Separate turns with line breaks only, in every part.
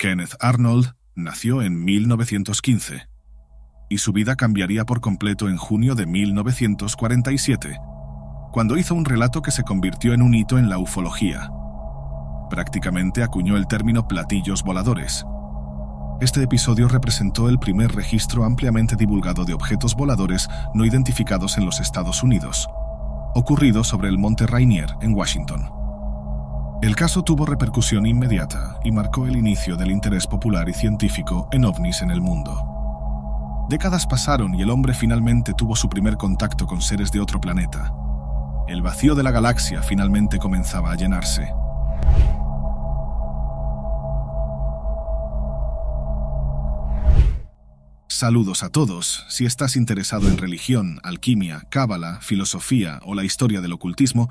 Kenneth Arnold nació en 1915 y su vida cambiaría por completo en junio de 1947, cuando hizo un relato que se convirtió en un hito en la ufología. Prácticamente acuñó el término platillos voladores. Este episodio representó el primer registro ampliamente divulgado de objetos voladores no identificados en los Estados Unidos, ocurrido sobre el Monte Rainier en Washington. El caso tuvo repercusión inmediata y marcó el inicio del interés popular y científico en ovnis en el mundo. Décadas pasaron y el hombre finalmente tuvo su primer contacto con seres de otro planeta. El vacío de la galaxia finalmente comenzaba a llenarse. Saludos a todos. Si estás interesado en religión, alquimia, cábala, filosofía o la historia del ocultismo,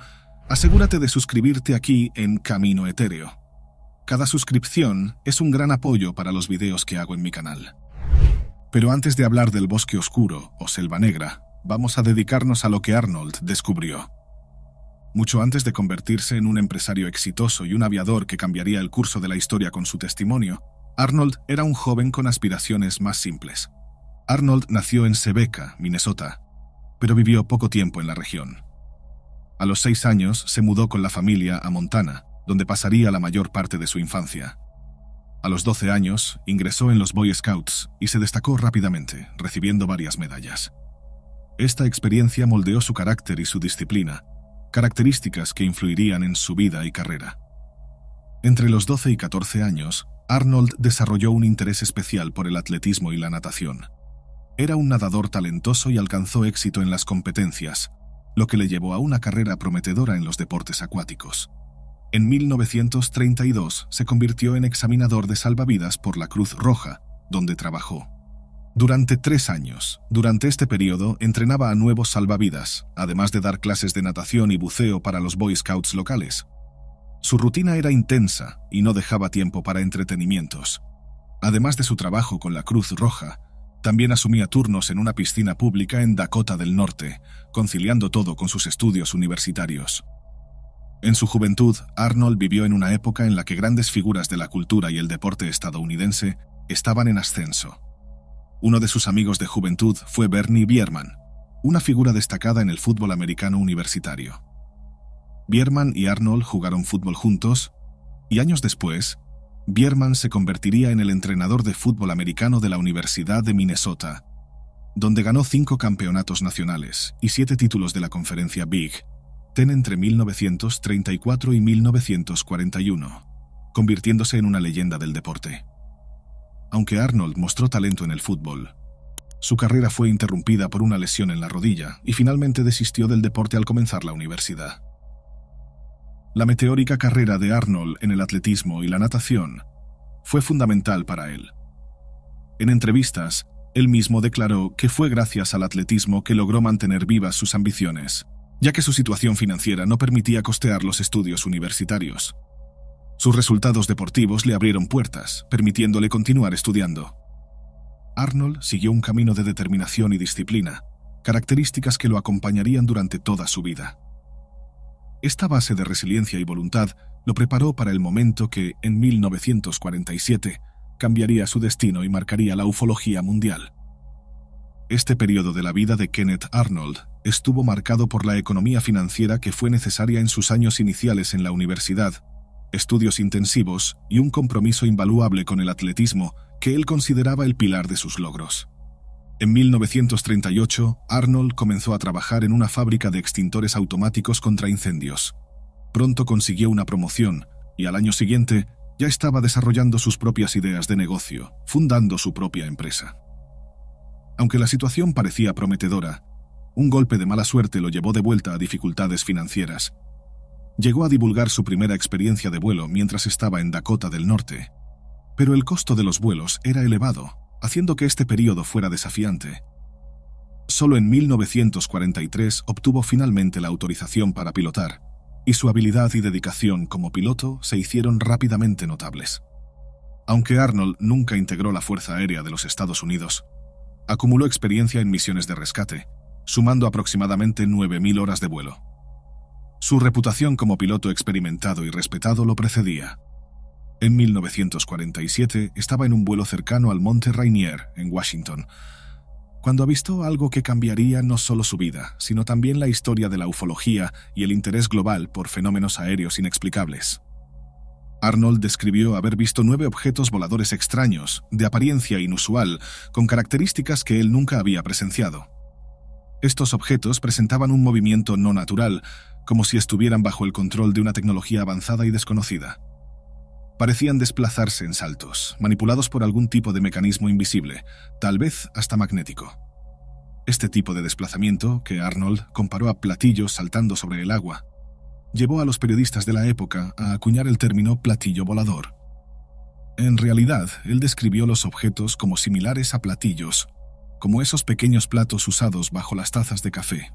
asegúrate de suscribirte aquí en Camino Etéreo. Cada suscripción es un gran apoyo para los videos que hago en mi canal. Pero antes de hablar del bosque oscuro o selva negra, vamos a dedicarnos a lo que Arnold descubrió. Mucho antes de convertirse en un empresario exitoso y un aviador que cambiaría el curso de la historia con su testimonio, Arnold era un joven con aspiraciones más simples. Arnold nació en Sebeka, Minnesota, pero vivió poco tiempo en la región. A los 6 años se mudó con la familia a Montana, donde pasaría la mayor parte de su infancia. A los 12 años ingresó en los Boy Scouts y se destacó rápidamente, recibiendo varias medallas. Esta experiencia moldeó su carácter y su disciplina, características que influirían en su vida y carrera. Entre los 12 y 14 años, Arnold desarrolló un interés especial por el atletismo y la natación. Era un nadador talentoso y alcanzó éxito en las competencias, lo que le llevó a una carrera prometedora en los deportes acuáticos. En 1932 se convirtió en examinador de salvavidas por la Cruz Roja, donde trabajó. Durante 3 años, durante este periodo, entrenaba a nuevos salvavidas, además de dar clases de natación y buceo para los Boy Scouts locales. Su rutina era intensa y no dejaba tiempo para entretenimientos. Además de su trabajo con la Cruz Roja, también asumía turnos en una piscina pública en Dakota del Norte, conciliando todo con sus estudios universitarios. En su juventud, Arnold vivió en una época en la que grandes figuras de la cultura y el deporte estadounidense estaban en ascenso. Uno de sus amigos de juventud fue Bernie Bierman, una figura destacada en el fútbol americano universitario. Bierman y Arnold jugaron fútbol juntos, y años después, Bierman se convertiría en el entrenador de fútbol americano de la Universidad de Minnesota, donde ganó 5 campeonatos nacionales y 7 títulos de la conferencia Big Ten entre 1934 y 1941, convirtiéndose en una leyenda del deporte. Aunque Arnold mostró talento en el fútbol, su carrera fue interrumpida por una lesión en la rodilla y finalmente desistió del deporte al comenzar la universidad. La meteórica carrera de Arnold en el atletismo y la natación fue fundamental para él. En entrevistas, él mismo declaró que fue gracias al atletismo que logró mantener vivas sus ambiciones, ya que su situación financiera no permitía costear los estudios universitarios. Sus resultados deportivos le abrieron puertas, permitiéndole continuar estudiando. Arnold siguió un camino de determinación y disciplina, características que lo acompañarían durante toda su vida. Esta base de resiliencia y voluntad lo preparó para el momento que, en 1947, cambiaría su destino y marcaría la ufología mundial. Este periodo de la vida de Kenneth Arnold estuvo marcado por la economía financiera que fue necesaria en sus años iniciales en la universidad, estudios intensivos y un compromiso invaluable con el atletismo que él consideraba el pilar de sus logros. En 1938, Arnold comenzó a trabajar en una fábrica de extintores automáticos contra incendios. Pronto consiguió una promoción y al año siguiente ya estaba desarrollando sus propias ideas de negocio, fundando su propia empresa. Aunque la situación parecía prometedora, un golpe de mala suerte lo llevó de vuelta a dificultades financieras. Llegó a divulgar su primera experiencia de vuelo mientras estaba en Dakota del Norte, pero el costo de los vuelos era elevado, haciendo que este periodo fuera desafiante. Solo en 1943 obtuvo finalmente la autorización para pilotar, y su habilidad y dedicación como piloto se hicieron rápidamente notables. Aunque Arnold nunca integró la Fuerza Aérea de los Estados Unidos, acumuló experiencia en misiones de rescate, sumando aproximadamente 9.000 horas de vuelo. Su reputación como piloto experimentado y respetado lo precedía. En 1947 estaba en un vuelo cercano al Monte Rainier, en Washington, cuando avistó algo que cambiaría no solo su vida, sino también la historia de la ufología y el interés global por fenómenos aéreos inexplicables. Arnold describió haber visto 9 objetos voladores extraños, de apariencia inusual, con características que él nunca había presenciado. Estos objetos presentaban un movimiento no natural, como si estuvieran bajo el control de una tecnología avanzada y desconocida. Parecían desplazarse en saltos, manipulados por algún tipo de mecanismo invisible, tal vez hasta magnético. Este tipo de desplazamiento, que Arnold comparó a platillos saltando sobre el agua, llevó a los periodistas de la época a acuñar el término platillo volador. En realidad, él describió los objetos como similares a platillos, como esos pequeños platos usados bajo las tazas de café.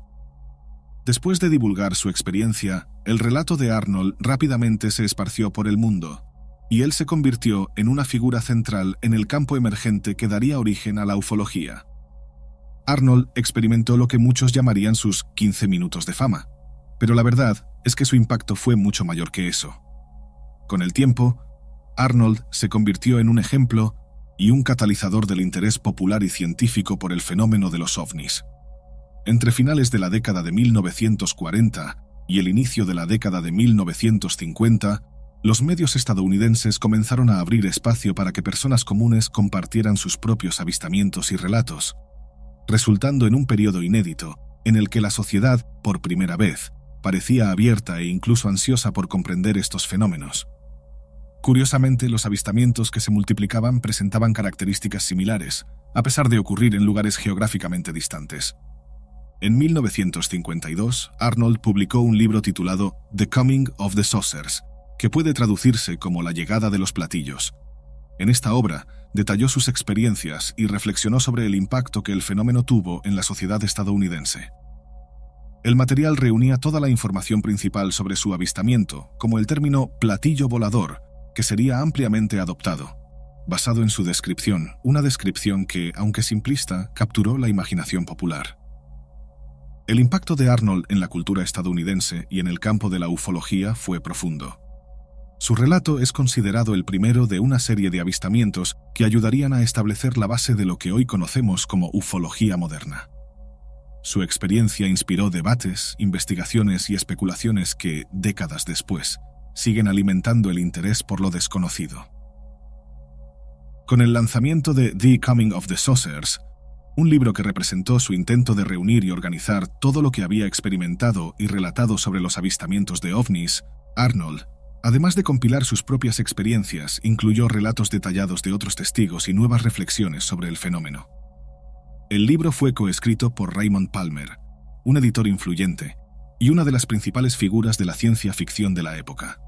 Después de divulgar su experiencia, el relato de Arnold rápidamente se esparció por el mundo, y él se convirtió en una figura central en el campo emergente que daría origen a la ufología. Arnold experimentó lo que muchos llamarían sus 15 minutos de fama, pero la verdad es que su impacto fue mucho mayor que eso. Con el tiempo, Arnold se convirtió en un ejemplo y un catalizador del interés popular y científico por el fenómeno de los ovnis. Entre finales de la década de 1940 y el inicio de la década de 1950, los medios estadounidenses comenzaron a abrir espacio para que personas comunes compartieran sus propios avistamientos y relatos, resultando en un periodo inédito en el que la sociedad, por primera vez, parecía abierta e incluso ansiosa por comprender estos fenómenos. Curiosamente, los avistamientos que se multiplicaban presentaban características similares, a pesar de ocurrir en lugares geográficamente distantes. En 1952, Arnold publicó un libro titulado The Coming of the Saucers, que puede traducirse como La llegada de los platillos. En esta obra, detalló sus experiencias y reflexionó sobre el impacto que el fenómeno tuvo en la sociedad estadounidense. El material reunía toda la información principal sobre su avistamiento, como el término platillo volador, que sería ampliamente adoptado, basado en su descripción, una descripción que, aunque simplista, capturó la imaginación popular. El impacto de Arnold en la cultura estadounidense y en el campo de la ufología fue profundo. Su relato es considerado el primero de una serie de avistamientos que ayudarían a establecer la base de lo que hoy conocemos como ufología moderna. Su experiencia inspiró debates, investigaciones y especulaciones que, décadas después, siguen alimentando el interés por lo desconocido. Con el lanzamiento de The Coming of the Saucers, un libro que representó su intento de reunir y organizar todo lo que había experimentado y relatado sobre los avistamientos de ovnis, Arnold, además de compilar sus propias experiencias, incluyó relatos detallados de otros testigos y nuevas reflexiones sobre el fenómeno. El libro fue coescrito por Raymond Palmer, un editor influyente y una de las principales figuras de la ciencia ficción de la época.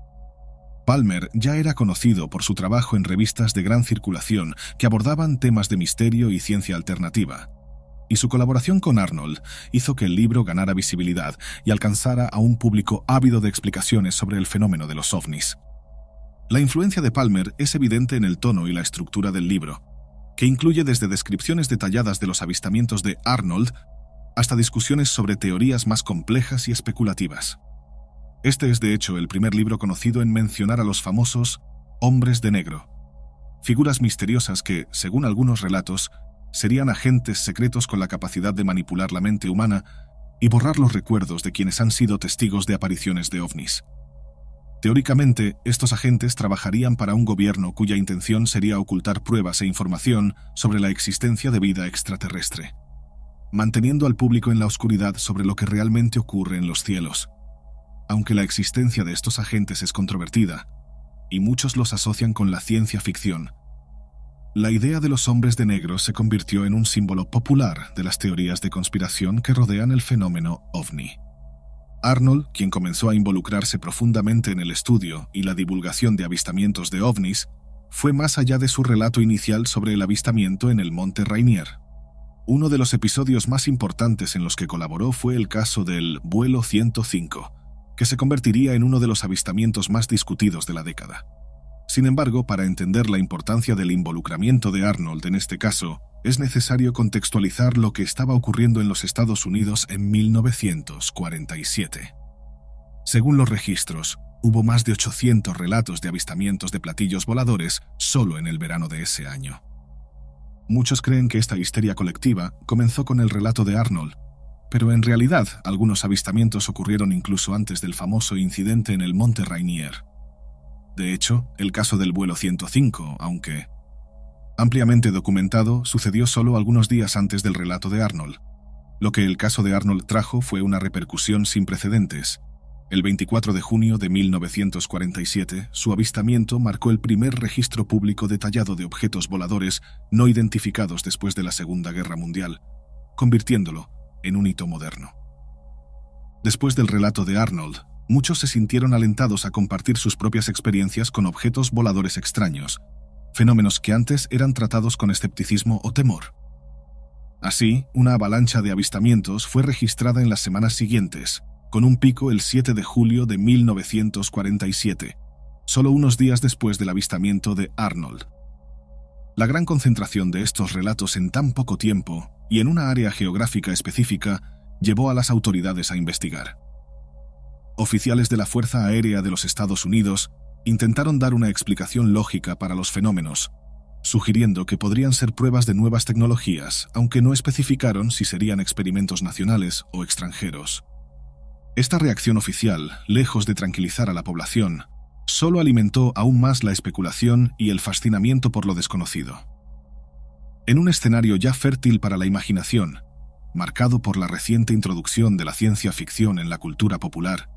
Palmer ya era conocido por su trabajo en revistas de gran circulación que abordaban temas de misterio y ciencia alternativa, y su colaboración con Arnold hizo que el libro ganara visibilidad y alcanzara a un público ávido de explicaciones sobre el fenómeno de los ovnis. La influencia de Palmer es evidente en el tono y la estructura del libro, que incluye desde descripciones detalladas de los avistamientos de Arnold hasta discusiones sobre teorías más complejas y especulativas. Este es de hecho el primer libro conocido en mencionar a los famosos hombres de negro, figuras misteriosas que, según algunos relatos, serían agentes secretos con la capacidad de manipular la mente humana y borrar los recuerdos de quienes han sido testigos de apariciones de ovnis. Teóricamente, estos agentes trabajarían para un gobierno cuya intención sería ocultar pruebas e información sobre la existencia de vida extraterrestre, manteniendo al público en la oscuridad sobre lo que realmente ocurre en los cielos. Aunque la existencia de estos agentes es controvertida, y muchos los asocian con la ciencia ficción, la idea de los hombres de negro se convirtió en un símbolo popular de las teorías de conspiración que rodean el fenómeno ovni. Arnold, quien comenzó a involucrarse profundamente en el estudio y la divulgación de avistamientos de ovnis, fue más allá de su relato inicial sobre el avistamiento en el Monte Rainier. Uno de los episodios más importantes en los que colaboró fue el caso del Vuelo 105, que se convertiría en uno de los avistamientos más discutidos de la década. Sin embargo, para entender la importancia del involucramiento de Arnold en este caso, es necesario contextualizar lo que estaba ocurriendo en los Estados Unidos en 1947. Según los registros, hubo más de 800 relatos de avistamientos de platillos voladores solo en el verano de ese año. Muchos creen que esta histeria colectiva comenzó con el relato de Arnold, pero en realidad algunos avistamientos ocurrieron incluso antes del famoso incidente en el Monte Rainier. De hecho, el caso del vuelo 105, aunque ampliamente documentado, sucedió solo algunos días antes del relato de Arnold. Lo que el caso de Arnold trajo fue una repercusión sin precedentes. El 24 de junio de 1947, su avistamiento marcó el primer registro público detallado de objetos voladores no identificados después de la Segunda Guerra Mundial, convirtiéndolo en un hito moderno. Después del relato de Arnold, muchos se sintieron alentados a compartir sus propias experiencias con objetos voladores extraños, fenómenos que antes eran tratados con escepticismo o temor. Así, una avalancha de avistamientos fue registrada en las semanas siguientes, con un pico el 7 de julio de 1947, solo unos días después del avistamiento de Arnold. La gran concentración de estos relatos en tan poco tiempo y en una área geográfica específica llevó a las autoridades a investigar. Oficiales de la Fuerza Aérea de los Estados Unidos intentaron dar una explicación lógica para los fenómenos, sugiriendo que podrían ser pruebas de nuevas tecnologías, aunque no especificaron si serían experimentos nacionales o extranjeros. Esta reacción oficial, lejos de tranquilizar a la población, solo alimentó aún más la especulación y el fascinamiento por lo desconocido. En un escenario ya fértil para la imaginación, marcado por la reciente introducción de la ciencia ficción en la cultura popular,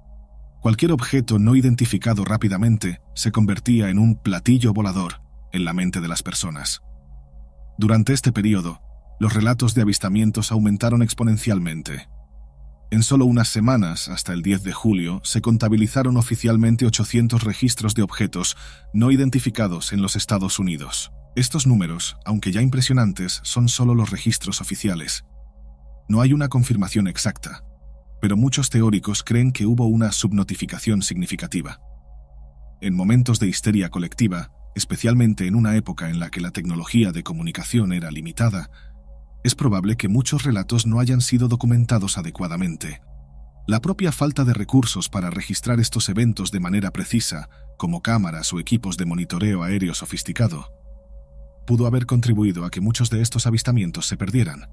cualquier objeto no identificado rápidamente se convertía en un platillo volador en la mente de las personas. Durante este periodo, los relatos de avistamientos aumentaron exponencialmente. En solo unas semanas, hasta el 10 de julio, se contabilizaron oficialmente 800 registros de objetos no identificados en los Estados Unidos. Estos números, aunque ya impresionantes, son solo los registros oficiales. No hay una confirmación exacta, pero muchos teóricos creen que hubo una subnotificación significativa. En momentos de histeria colectiva, especialmente en una época en la que la tecnología de comunicación era limitada, es probable que muchos relatos no hayan sido documentados adecuadamente. La propia falta de recursos para registrar estos eventos de manera precisa, como cámaras o equipos de monitoreo aéreo sofisticado, pudo haber contribuido a que muchos de estos avistamientos se perdieran.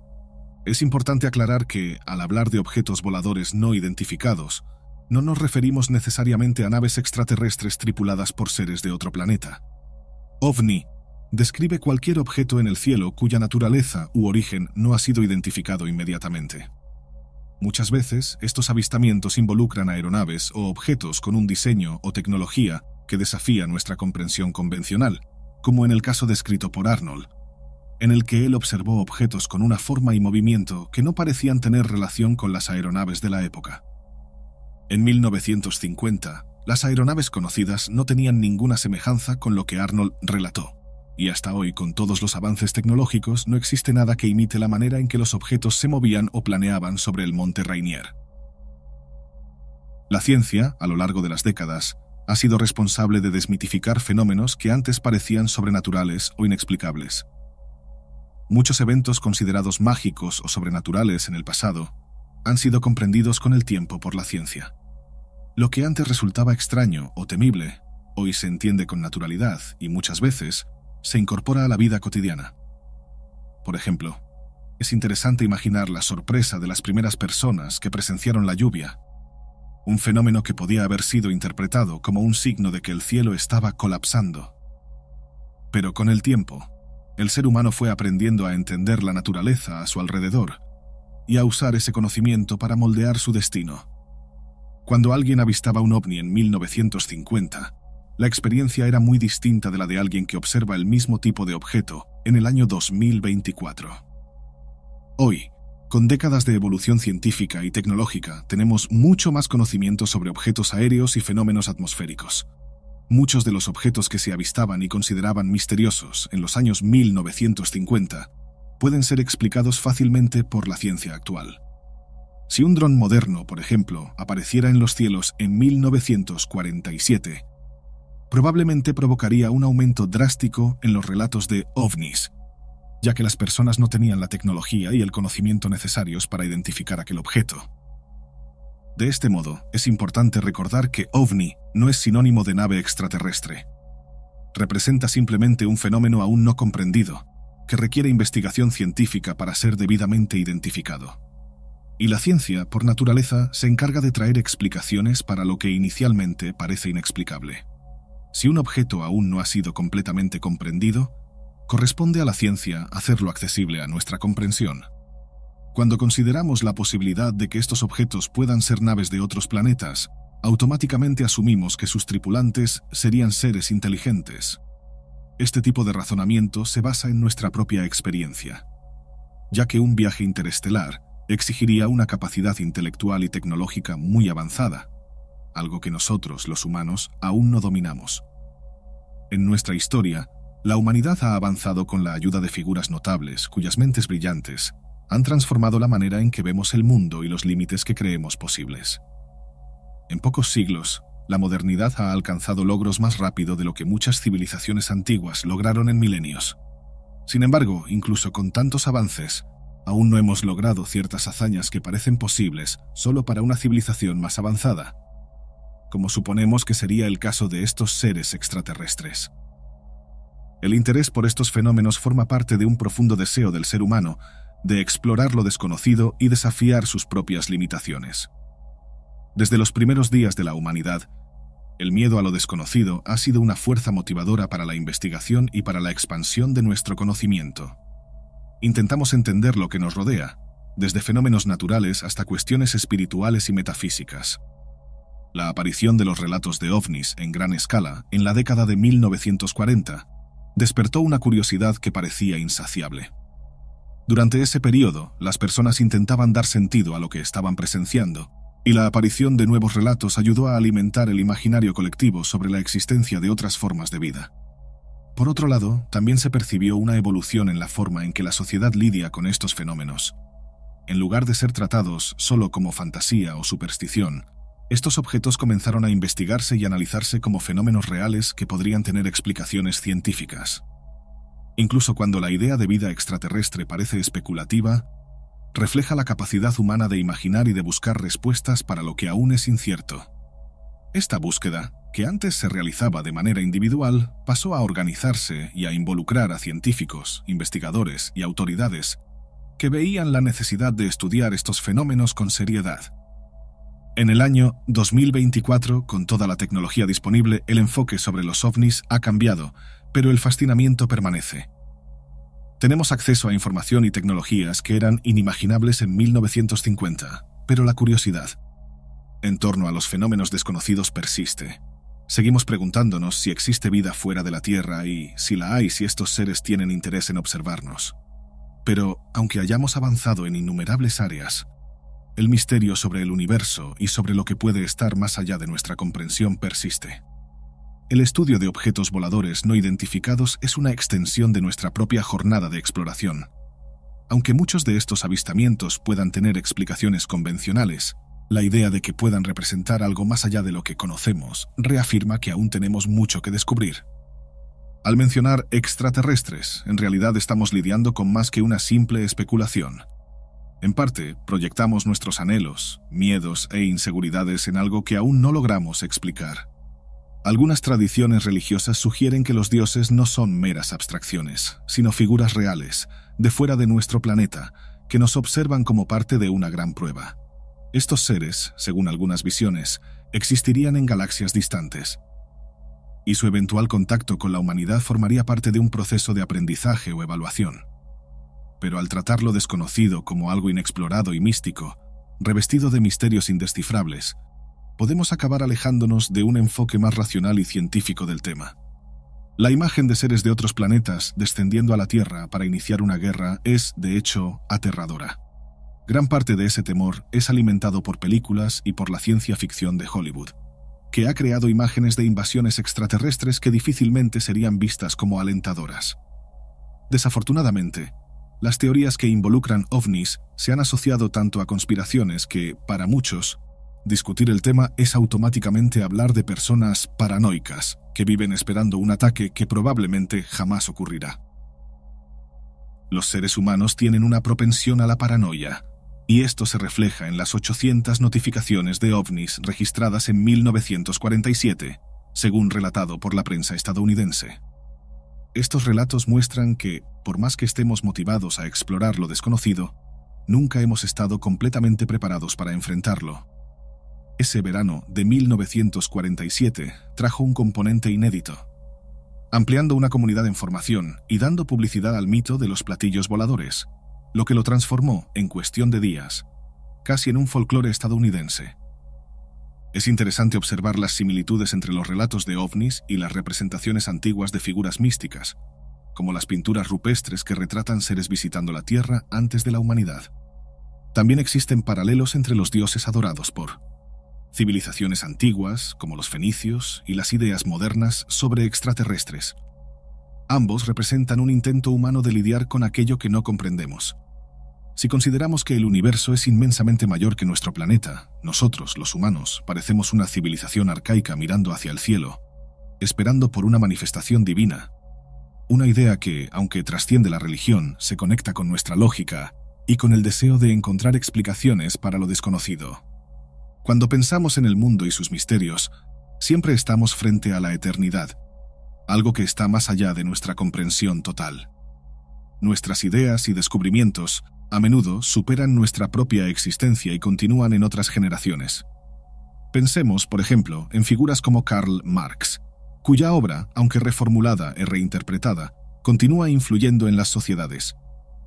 Es importante aclarar que, al hablar de objetos voladores no identificados, no nos referimos necesariamente a naves extraterrestres tripuladas por seres de otro planeta. OVNI describe cualquier objeto en el cielo cuya naturaleza u origen no ha sido identificado inmediatamente. Muchas veces, estos avistamientos involucran aeronaves o objetos con un diseño o tecnología que desafía nuestra comprensión convencional, como en el caso descrito por Arnold, en el que él observó objetos con una forma y movimiento que no parecían tener relación con las aeronaves de la época. En 1950, las aeronaves conocidas no tenían ninguna semejanza con lo que Arnold relató. Y hasta hoy, con todos los avances tecnológicos, no existe nada que imite la manera en que los objetos se movían o planeaban sobre el Monte Rainier. La ciencia, a lo largo de las décadas, ha sido responsable de desmitificar fenómenos que antes parecían sobrenaturales o inexplicables. Muchos eventos considerados mágicos o sobrenaturales en el pasado han sido comprendidos con el tiempo por la ciencia. Lo que antes resultaba extraño o temible, hoy se entiende con naturalidad y muchas veces se incorpora a la vida cotidiana. Por ejemplo, es interesante imaginar la sorpresa de las primeras personas que presenciaron la lluvia, un fenómeno que podía haber sido interpretado como un signo de que el cielo estaba colapsando. Pero con el tiempo, el ser humano fue aprendiendo a entender la naturaleza a su alrededor y a usar ese conocimiento para moldear su destino. Cuando alguien avistaba un ovni en 1950, la experiencia era muy distinta de la de alguien que observa el mismo tipo de objeto en el año 2024. Hoy, con décadas de evolución científica y tecnológica, tenemos mucho más conocimiento sobre objetos aéreos y fenómenos atmosféricos. Muchos de los objetos que se avistaban y consideraban misteriosos en los años 1950 pueden ser explicados fácilmente por la ciencia actual. Si un dron moderno, por ejemplo, apareciera en los cielos en 1947, probablemente provocaría un aumento drástico en los relatos de ovnis, ya que las personas no tenían la tecnología y el conocimiento necesarios para identificar aquel objeto. De este modo, es importante recordar que OVNI no es sinónimo de nave extraterrestre. Representa simplemente un fenómeno aún no comprendido, que requiere investigación científica para ser debidamente identificado. Y la ciencia, por naturaleza, se encarga de traer explicaciones para lo que inicialmente parece inexplicable. Si un objeto aún no ha sido completamente comprendido, corresponde a la ciencia hacerlo accesible a nuestra comprensión. Cuando consideramos la posibilidad de que estos objetos puedan ser naves de otros planetas, automáticamente asumimos que sus tripulantes serían seres inteligentes. Este tipo de razonamiento se basa en nuestra propia experiencia, ya que un viaje interestelar exigiría una capacidad intelectual y tecnológica muy avanzada, algo que nosotros, los humanos, aún no dominamos. En nuestra historia, la humanidad ha avanzado con la ayuda de figuras notables cuyas mentes brillantes han transformado la manera en que vemos el mundo y los límites que creemos posibles. En pocos siglos, la modernidad ha alcanzado logros más rápido de lo que muchas civilizaciones antiguas lograron en milenios. Sin embargo, incluso con tantos avances, aún no hemos logrado ciertas hazañas que parecen posibles solo para una civilización más avanzada, como suponemos que sería el caso de estos seres extraterrestres. El interés por estos fenómenos forma parte de un profundo deseo del ser humano de explorar lo desconocido y desafiar sus propias limitaciones. Desde los primeros días de la humanidad, el miedo a lo desconocido ha sido una fuerza motivadora para la investigación y para la expansión de nuestro conocimiento. Intentamos entender lo que nos rodea, desde fenómenos naturales hasta cuestiones espirituales y metafísicas. La aparición de los relatos de ovnis en gran escala en la década de 1940 despertó una curiosidad que parecía insaciable. Durante ese periodo, las personas intentaban dar sentido a lo que estaban presenciando, y la aparición de nuevos relatos ayudó a alimentar el imaginario colectivo sobre la existencia de otras formas de vida. Por otro lado, también se percibió una evolución en la forma en que la sociedad lidia con estos fenómenos. En lugar de ser tratados solo como fantasía o superstición, estos objetos comenzaron a investigarse y analizarse como fenómenos reales que podrían tener explicaciones científicas. Incluso cuando la idea de vida extraterrestre parece especulativa, refleja la capacidad humana de imaginar y de buscar respuestas para lo que aún es incierto. Esta búsqueda, que antes se realizaba de manera individual, pasó a organizarse y a involucrar a científicos, investigadores y autoridades que veían la necesidad de estudiar estos fenómenos con seriedad. En el año 2024, con toda la tecnología disponible, el enfoque sobre los ovnis ha cambiado, pero el fascinamiento permanece. Tenemos acceso a información y tecnologías que eran inimaginables en 1950, pero la curiosidad en torno a los fenómenos desconocidos persiste. Seguimos preguntándonos si existe vida fuera de la Tierra y, si la hay, si estos seres tienen interés en observarnos. Pero, aunque hayamos avanzado en innumerables áreas, el misterio sobre el universo y sobre lo que puede estar más allá de nuestra comprensión persiste. El estudio de objetos voladores no identificados es una extensión de nuestra propia jornada de exploración. Aunque muchos de estos avistamientos puedan tener explicaciones convencionales, la idea de que puedan representar algo más allá de lo que conocemos reafirma que aún tenemos mucho que descubrir. Al mencionar extraterrestres, en realidad estamos lidiando con más que una simple especulación. En parte, proyectamos nuestros anhelos, miedos e inseguridades en algo que aún no logramos explicar. Algunas tradiciones religiosas sugieren que los dioses no son meras abstracciones, sino figuras reales, de fuera de nuestro planeta, que nos observan como parte de una gran prueba. Estos seres, según algunas visiones, existirían en galaxias distantes, y su eventual contacto con la humanidad formaría parte de un proceso de aprendizaje o evaluación. Pero al tratar lo desconocido como algo inexplorado y místico, revestido de misterios indescifrables, podemos acabar alejándonos de un enfoque más racional y científico del tema. La imagen de seres de otros planetas descendiendo a la Tierra para iniciar una guerra es, de hecho, aterradora. Gran parte de ese temor es alimentado por películas y por la ciencia ficción de Hollywood, que ha creado imágenes de invasiones extraterrestres que difícilmente serían vistas como alentadoras. Desafortunadamente, las teorías que involucran ovnis se han asociado tanto a conspiraciones que, para muchos, discutir el tema es automáticamente hablar de personas paranoicas que viven esperando un ataque que probablemente jamás ocurrirá. Los seres humanos tienen una propensión a la paranoia. Y esto se refleja en las 800 notificaciones de ovnis registradas en 1947, según relatado por la prensa estadounidense. Estos relatos muestran que, por más que estemos motivados a explorar lo desconocido, nunca hemos estado completamente preparados para enfrentarlo. Ese verano de 1947 trajo un componente inédito, ampliando una comunidad en formación y dando publicidad al mito de los platillos voladores, lo que lo transformó, en cuestión de días, casi en un folclore estadounidense. Es interesante observar las similitudes entre los relatos de ovnis y las representaciones antiguas de figuras místicas, como las pinturas rupestres que retratan seres visitando la Tierra antes de la humanidad. También existen paralelos entre los dioses adorados por civilizaciones antiguas, como los fenicios, y las ideas modernas sobre extraterrestres. Ambos representan un intento humano de lidiar con aquello que no comprendemos. Si consideramos que el universo es inmensamente mayor que nuestro planeta, nosotros, los humanos, parecemos una civilización arcaica mirando hacia el cielo, esperando por una manifestación divina. Una idea que, aunque trasciende la religión, se conecta con nuestra lógica y con el deseo de encontrar explicaciones para lo desconocido. Cuando pensamos en el mundo y sus misterios, siempre estamos frente a la eternidad, algo que está más allá de nuestra comprensión total. Nuestras ideas y descubrimientos a menudo superan nuestra propia existencia y continúan en otras generaciones. Pensemos, por ejemplo, en figuras como Karl Marx, cuya obra, aunque reformulada y reinterpretada, continúa influyendo en las sociedades.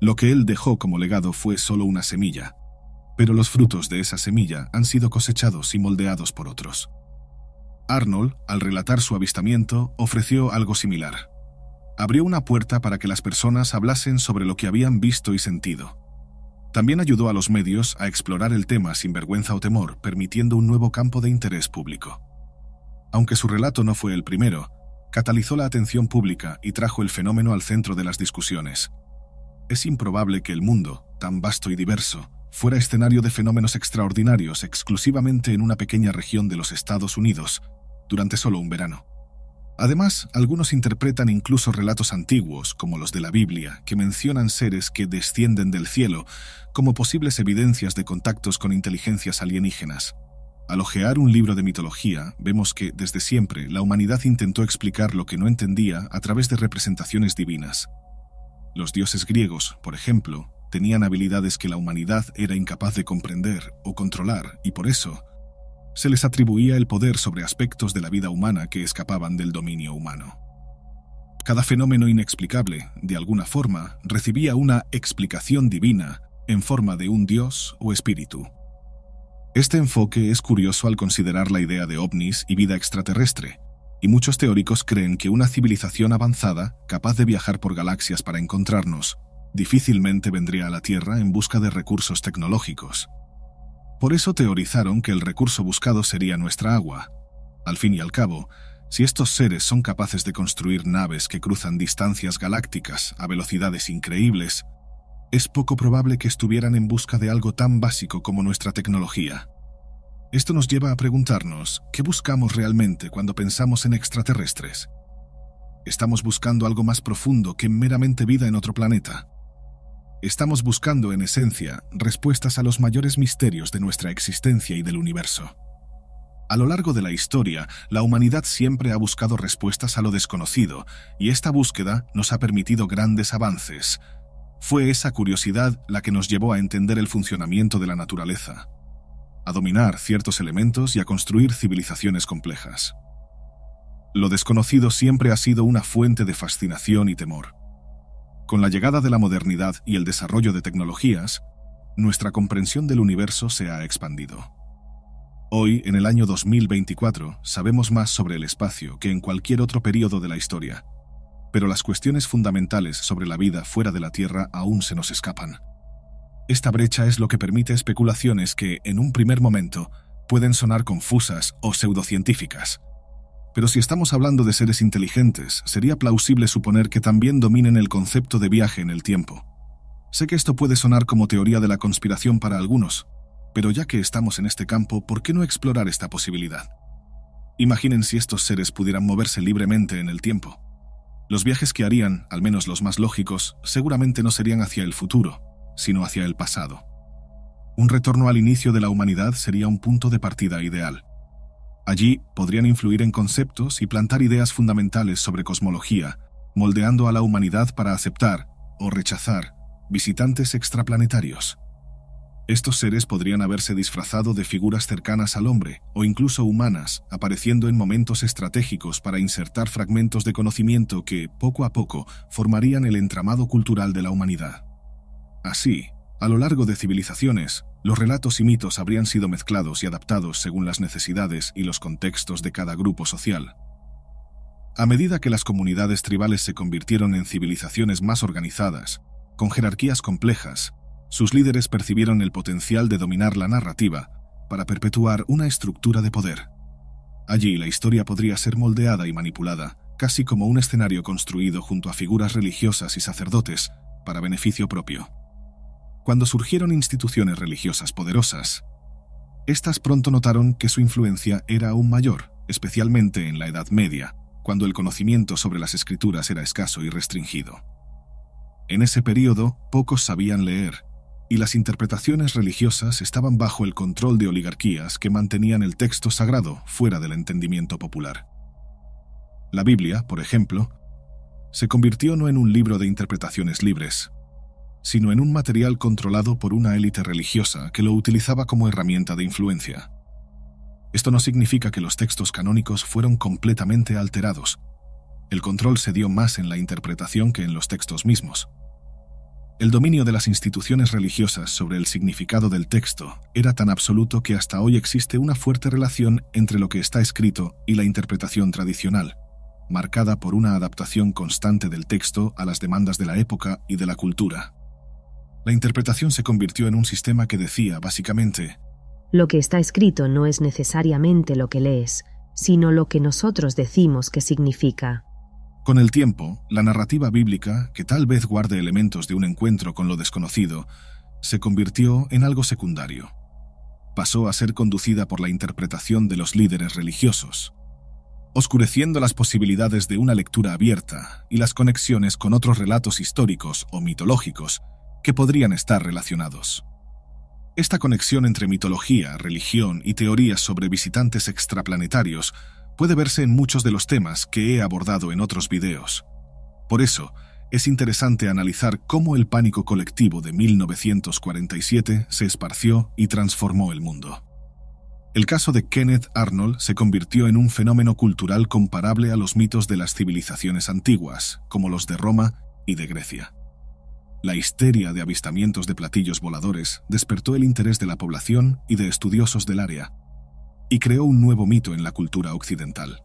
Lo que él dejó como legado fue solo una semilla, pero los frutos de esa semilla han sido cosechados y moldeados por otros. Arnold, al relatar su avistamiento, ofreció algo similar. Abrió una puerta para que las personas hablasen sobre lo que habían visto y sentido. También ayudó a los medios a explorar el tema sin vergüenza o temor, permitiendo un nuevo campo de interés público. Aunque su relato no fue el primero, catalizó la atención pública y trajo el fenómeno al centro de las discusiones. Es improbable que el mundo, tan vasto y diverso, fuera escenario de fenómenos extraordinarios exclusivamente en una pequeña región de los Estados Unidos, durante solo un verano. Además, algunos interpretan incluso relatos antiguos, como los de la Biblia, que mencionan seres que descienden del cielo, como posibles evidencias de contactos con inteligencias alienígenas. Al hojear un libro de mitología, vemos que, desde siempre, la humanidad intentó explicar lo que no entendía a través de representaciones divinas. Los dioses griegos, por ejemplo, tenían habilidades que la humanidad era incapaz de comprender o controlar, y por eso se les atribuía el poder sobre aspectos de la vida humana que escapaban del dominio humano. Cada fenómeno inexplicable, de alguna forma, recibía una explicación divina en forma de un dios o espíritu. Este enfoque es curioso al considerar la idea de ovnis y vida extraterrestre, y muchos teóricos creen que una civilización avanzada, capaz de viajar por galaxias para encontrarnos, difícilmente vendría a la Tierra en busca de recursos tecnológicos. Por eso teorizaron que el recurso buscado sería nuestra agua. Al fin y al cabo, si estos seres son capaces de construir naves que cruzan distancias galácticas a velocidades increíbles, es poco probable que estuvieran en busca de algo tan básico como nuestra tecnología. Esto nos lleva a preguntarnos, ¿qué buscamos realmente cuando pensamos en extraterrestres? ¿Estamos buscando algo más profundo que meramente vida en otro planeta? Estamos buscando, en esencia, respuestas a los mayores misterios de nuestra existencia y del universo. A lo largo de la historia, la humanidad siempre ha buscado respuestas a lo desconocido, y esta búsqueda nos ha permitido grandes avances. Fue esa curiosidad la que nos llevó a entender el funcionamiento de la naturaleza, a dominar ciertos elementos y a construir civilizaciones complejas. Lo desconocido siempre ha sido una fuente de fascinación y temor. Con la llegada de la modernidad y el desarrollo de tecnologías, nuestra comprensión del universo se ha expandido. Hoy, en el año 2024, sabemos más sobre el espacio que en cualquier otro período de la historia, pero las cuestiones fundamentales sobre la vida fuera de la Tierra aún se nos escapan. Esta brecha es lo que permite especulaciones que, en un primer momento, pueden sonar confusas o pseudocientíficas. Pero si estamos hablando de seres inteligentes, sería plausible suponer que también dominen el concepto de viaje en el tiempo. Sé que esto puede sonar como teoría de la conspiración para algunos, pero ya que estamos en este campo, ¿por qué no explorar esta posibilidad? Imaginen si estos seres pudieran moverse libremente en el tiempo. Los viajes que harían, al menos los más lógicos, seguramente no serían hacia el futuro, sino hacia el pasado. Un retorno al inicio de la humanidad sería un punto de partida ideal. Allí podrían influir en conceptos y plantar ideas fundamentales sobre cosmología, moldeando a la humanidad para aceptar o rechazar visitantes extraplanetarios. Estos seres podrían haberse disfrazado de figuras cercanas al hombre o incluso humanas, apareciendo en momentos estratégicos para insertar fragmentos de conocimiento que, poco a poco, formarían el entramado cultural de la humanidad. Así, a lo largo de civilizaciones, los relatos y mitos habrían sido mezclados y adaptados según las necesidades y los contextos de cada grupo social. A medida que las comunidades tribales se convirtieron en civilizaciones más organizadas, con jerarquías complejas, sus líderes percibieron el potencial de dominar la narrativa para perpetuar una estructura de poder. Allí la historia podría ser moldeada y manipulada, casi como un escenario construido junto a figuras religiosas y sacerdotes para beneficio propio. Cuando surgieron instituciones religiosas poderosas, estas pronto notaron que su influencia era aún mayor, especialmente en la Edad Media, cuando el conocimiento sobre las escrituras era escaso y restringido. En ese período, pocos sabían leer, y las interpretaciones religiosas estaban bajo el control de oligarquías que mantenían el texto sagrado fuera del entendimiento popular. La Biblia, por ejemplo, se convirtió no en un libro de interpretaciones libres, sino en un material controlado por una élite religiosa que lo utilizaba como herramienta de influencia. Esto no significa que los textos canónicos fueron completamente alterados. El control se dio más en la interpretación que en los textos mismos. El dominio de las instituciones religiosas sobre el significado del texto era tan absoluto que hasta hoy existe una fuerte relación entre lo que está escrito y la interpretación tradicional, marcada por una adaptación constante del texto a las demandas de la época y de la cultura. La interpretación se convirtió en un sistema que decía, básicamente,
lo que está escrito no es necesariamente lo que lees, sino lo que nosotros decimos que significa.
Con el tiempo, la narrativa bíblica, que tal vez guarde elementos de un encuentro con lo desconocido, se convirtió en algo secundario. Pasó a ser conducida por la interpretación de los líderes religiosos, oscureciendo las posibilidades de una lectura abierta y las conexiones con otros relatos históricos o mitológicos que podrían estar relacionados. Esta conexión entre mitología, religión y teorías sobre visitantes extraplanetarios puede verse en muchos de los temas que he abordado en otros videos. Por eso, es interesante analizar cómo el pánico colectivo de 1947 se esparció y transformó el mundo. El caso de Kenneth Arnold se convirtió en un fenómeno cultural comparable a los mitos de las civilizaciones antiguas, como los de Roma y de Grecia. La histeria de avistamientos de platillos voladores despertó el interés de la población y de estudiosos del área, y creó un nuevo mito en la cultura occidental.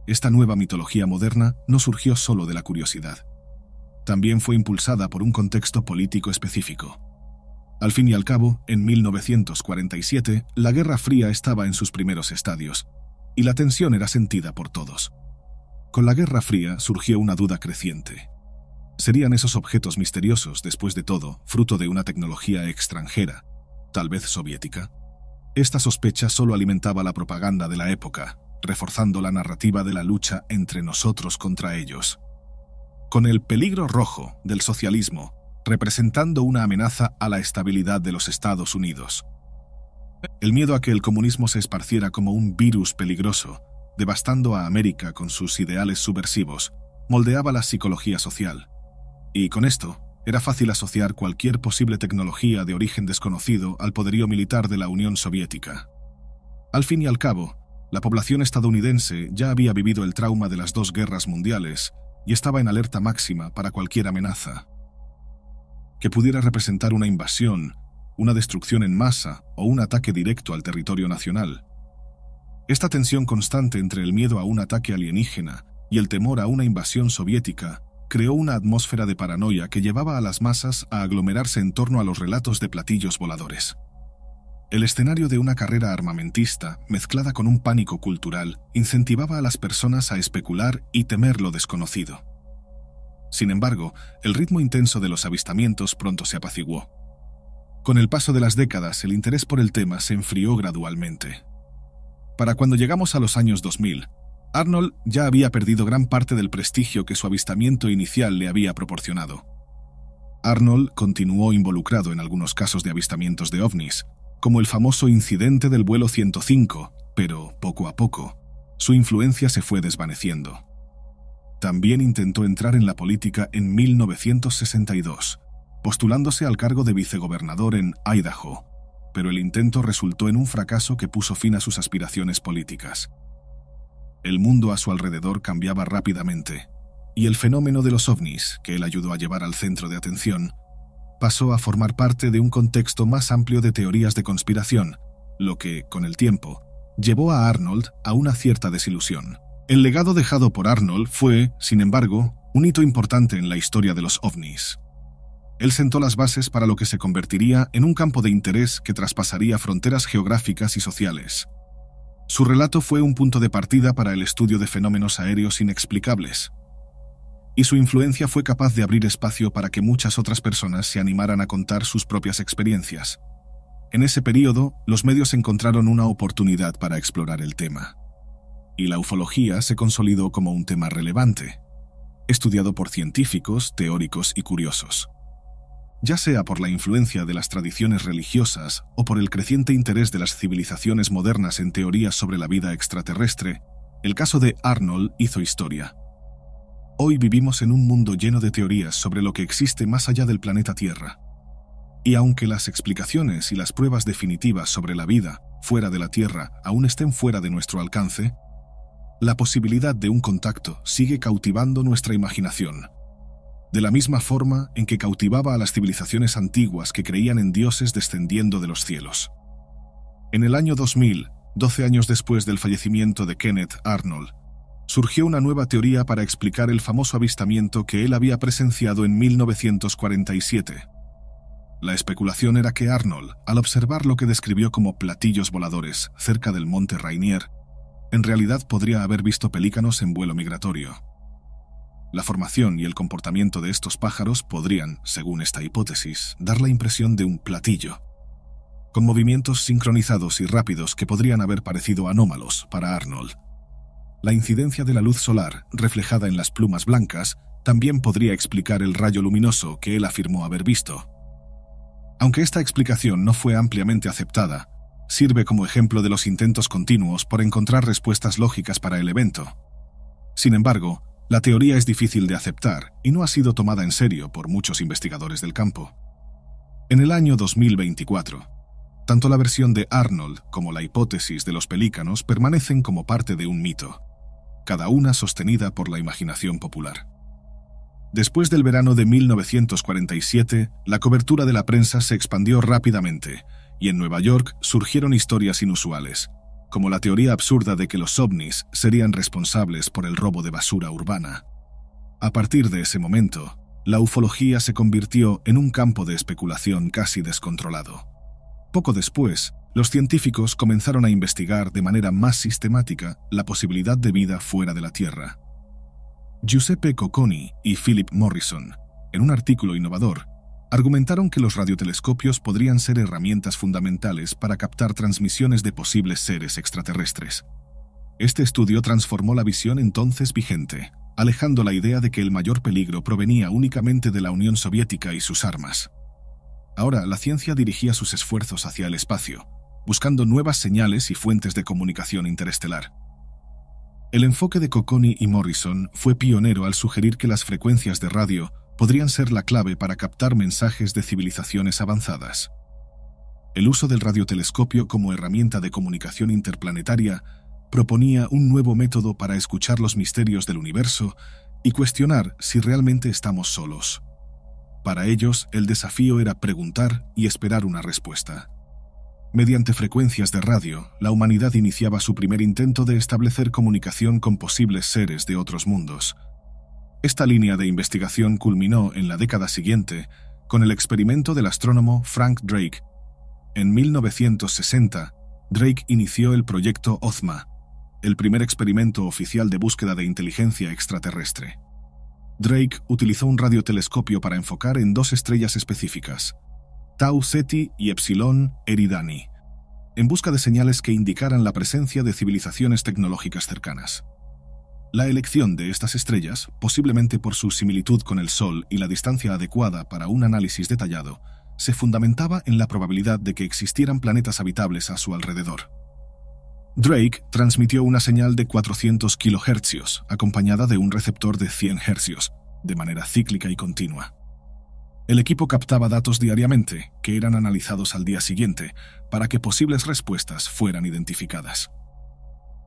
Esta nueva mitología moderna no surgió solo de la curiosidad. También fue impulsada por un contexto político específico. Al fin y al cabo, en 1947, la Guerra Fría estaba en sus primeros estadios, y la tensión era sentida por todos. Con la Guerra Fría surgió una duda creciente. ¿Serían esos objetos misteriosos, después de todo, fruto de una tecnología extranjera, tal vez soviética? Esta sospecha solo alimentaba la propaganda de la época, reforzando la narrativa de la lucha entre nosotros contra ellos. Con el peligro rojo del socialismo representando una amenaza a la estabilidad de los Estados Unidos. El miedo a que el comunismo se esparciera como un virus peligroso, devastando a América con sus ideales subversivos, moldeaba la psicología social. Y con esto, era fácil asociar cualquier posible tecnología de origen desconocido al poderío militar de la Unión Soviética. Al fin y al cabo, la población estadounidense ya había vivido el trauma de las dos guerras mundiales y estaba en alerta máxima para cualquier amenaza que pudiera representar una invasión, una destrucción en masa o un ataque directo al territorio nacional. Esta tensión constante entre el miedo a un ataque alienígena y el temor a una invasión soviética creó una atmósfera de paranoia que llevaba a las masas a aglomerarse en torno a los relatos de platillos voladores. El escenario de una carrera armamentista, mezclada con un pánico cultural, incentivaba a las personas a especular y temer lo desconocido. Sin embargo, el ritmo intenso de los avistamientos pronto se apaciguó. Con el paso de las décadas, el interés por el tema se enfrió gradualmente. Para cuando llegamos a los años 2000, Arnold ya había perdido gran parte del prestigio que su avistamiento inicial le había proporcionado. Arnold continuó involucrado en algunos casos de avistamientos de ovnis, como el famoso incidente del vuelo 105, pero poco a poco, su influencia se fue desvaneciendo. También intentó entrar en la política en 1962, postulándose al cargo de vicegobernador en Idaho, pero el intento resultó en un fracaso que puso fin a sus aspiraciones políticas. El mundo a su alrededor cambiaba rápidamente, y el fenómeno de los ovnis, que él ayudó a llevar al centro de atención, pasó a formar parte de un contexto más amplio de teorías de conspiración, lo que, con el tiempo, llevó a Arnold a una cierta desilusión. El legado dejado por Arnold fue, sin embargo, un hito importante en la historia de los ovnis. Él sentó las bases para lo que se convertiría en un campo de interés que traspasaría fronteras geográficas y sociales. Su relato fue un punto de partida para el estudio de fenómenos aéreos inexplicables, y su influencia fue capaz de abrir espacio para que muchas otras personas se animaran a contar sus propias experiencias. En ese período, los medios encontraron una oportunidad para explorar el tema, y la ufología se consolidó como un tema relevante, estudiado por científicos, teóricos y curiosos. Ya sea por la influencia de las tradiciones religiosas o por el creciente interés de las civilizaciones modernas en teorías sobre la vida extraterrestre, el caso de Arnold hizo historia. Hoy vivimos en un mundo lleno de teorías sobre lo que existe más allá del planeta Tierra. Y aunque las explicaciones y las pruebas definitivas sobre la vida fuera de la Tierra aún estén fuera de nuestro alcance, la posibilidad de un contacto sigue cautivando nuestra imaginación, de la misma forma en que cautivaba a las civilizaciones antiguas que creían en dioses descendiendo de los cielos. En el año 2000, 12 años después del fallecimiento de Kenneth Arnold, surgió una nueva teoría para explicar el famoso avistamiento que él había presenciado en 1947. La especulación era que Arnold, al observar lo que describió como platillos voladores cerca del monte Rainier, en realidad podría haber visto pelícanos en vuelo migratorio. La formación y el comportamiento de estos pájaros podrían, según esta hipótesis, dar la impresión de un platillo, con movimientos sincronizados y rápidos que podrían haber parecido anómalos para Arnold. La incidencia de la luz solar, reflejada en las plumas blancas, también podría explicar el rayo luminoso que él afirmó haber visto. Aunque esta explicación no fue ampliamente aceptada, sirve como ejemplo de los intentos continuos por encontrar respuestas lógicas para el evento. Sin embargo, la teoría es difícil de aceptar y no ha sido tomada en serio por muchos investigadores del campo. En el año 2024, tanto la versión de Arnold como la hipótesis de los pelícanos permanecen como parte de un mito, cada una sostenida por la imaginación popular. Después del verano de 1947, la cobertura de la prensa se expandió rápidamente, y en Nueva York surgieron historias inusuales, como la teoría absurda de que los ovnis serían responsables por el robo de basura urbana. A partir de ese momento, la ufología se convirtió en un campo de especulación casi descontrolado. Poco después, los científicos comenzaron a investigar de manera más sistemática la posibilidad de vida fuera de la Tierra. Giuseppe Cocconi y Philip Morrison, en un artículo innovador, argumentaron que los radiotelescopios podrían ser herramientas fundamentales para captar transmisiones de posibles seres extraterrestres. Este estudio transformó la visión entonces vigente, alejando la idea de que el mayor peligro provenía únicamente de la Unión Soviética y sus armas. Ahora, la ciencia dirigía sus esfuerzos hacia el espacio, buscando nuevas señales y fuentes de comunicación interestelar. El enfoque de Cocconi y Morrison fue pionero al sugerir que las frecuencias de radio podrían ser la clave para captar mensajes de civilizaciones avanzadas. El uso del radiotelescopio como herramienta de comunicación interplanetaria proponía un nuevo método para escuchar los misterios del universo y cuestionar si realmente estamos solos. Para ellos, el desafío era preguntar y esperar una respuesta. Mediante frecuencias de radio, la humanidad iniciaba su primer intento de establecer comunicación con posibles seres de otros mundos. Esta línea de investigación culminó en la década siguiente con el experimento del astrónomo Frank Drake. En 1960, Drake inició el proyecto Ozma, el primer experimento oficial de búsqueda de inteligencia extraterrestre. Drake utilizó un radiotelescopio para enfocar en dos estrellas específicas, Tau Ceti y Epsilon Eridani, en busca de señales que indicaran la presencia de civilizaciones tecnológicas cercanas. La elección de estas estrellas, posiblemente por su similitud con el Sol y la distancia adecuada para un análisis detallado, se fundamentaba en la probabilidad de que existieran planetas habitables a su alrededor. Drake transmitió una señal de 400 kHz, acompañada de un receptor de 100 Hz, de manera cíclica y continua. El equipo captaba datos diariamente, que eran analizados al día siguiente, para que posibles respuestas fueran identificadas.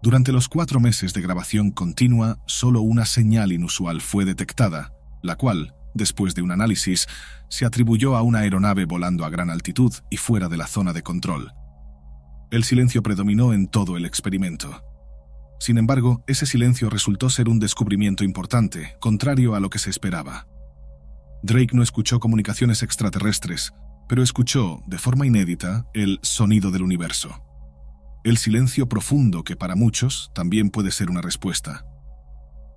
Durante los 4 meses de grabación continua, solo una señal inusual fue detectada, la cual, después de un análisis, se atribuyó a una aeronave volando a gran altitud y fuera de la zona de control. El silencio predominó en todo el experimento. Sin embargo, ese silencio resultó ser un descubrimiento importante, contrario a lo que se esperaba. Drake no escuchó comunicaciones extraterrestres, pero escuchó, de forma inédita, el sonido del universo. El silencio profundo que para muchos también puede ser una respuesta.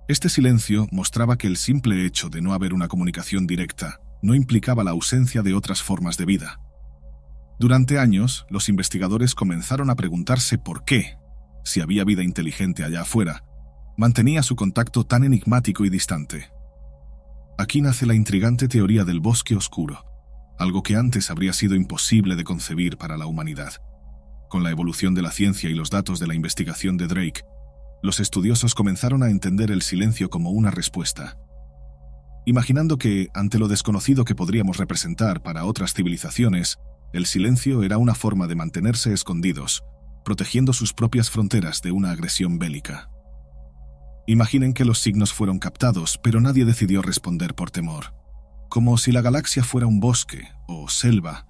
Este silencio mostraba que el simple hecho de no haber una comunicación directa no implicaba la ausencia de otras formas de vida. Durante años, los investigadores comenzaron a preguntarse por qué, si había vida inteligente allá afuera, mantenía su contacto tan enigmático y distante. Aquí nace la intrigante teoría del bosque oscuro, algo que antes habría sido imposible de concebir para la humanidad. Con la evolución de la ciencia y los datos de la investigación de Drake, los estudiosos comenzaron a entender el silencio como una respuesta. Imaginando que, ante lo desconocido que podríamos representar para otras civilizaciones, el silencio era una forma de mantenerse escondidos, protegiendo sus propias fronteras de una agresión bélica. Imaginen que los signos fueron captados, pero nadie decidió responder por temor. Como si la galaxia fuera un bosque o selva,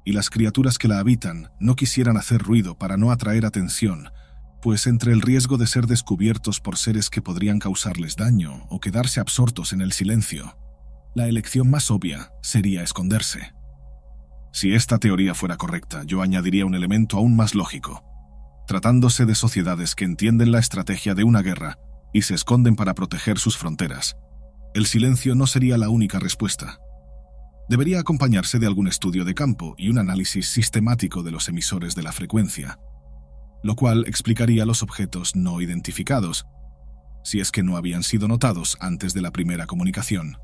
y las criaturas que la habitan no quisieran hacer ruido para no atraer atención, pues entre el riesgo de ser descubiertos por seres que podrían causarles daño o quedarse absortos en el silencio, la elección más obvia sería esconderse. Si esta teoría fuera correcta, yo añadiría un elemento aún más lógico. Tratándose de sociedades que entienden la estrategia de una guerra y se esconden para proteger sus fronteras, el silencio no sería la única respuesta. Debería acompañarse de algún estudio de campo y un análisis sistemático de los emisores de la frecuencia, lo cual explicaría los objetos no identificados, si es que no habían sido notados antes de la primera comunicación.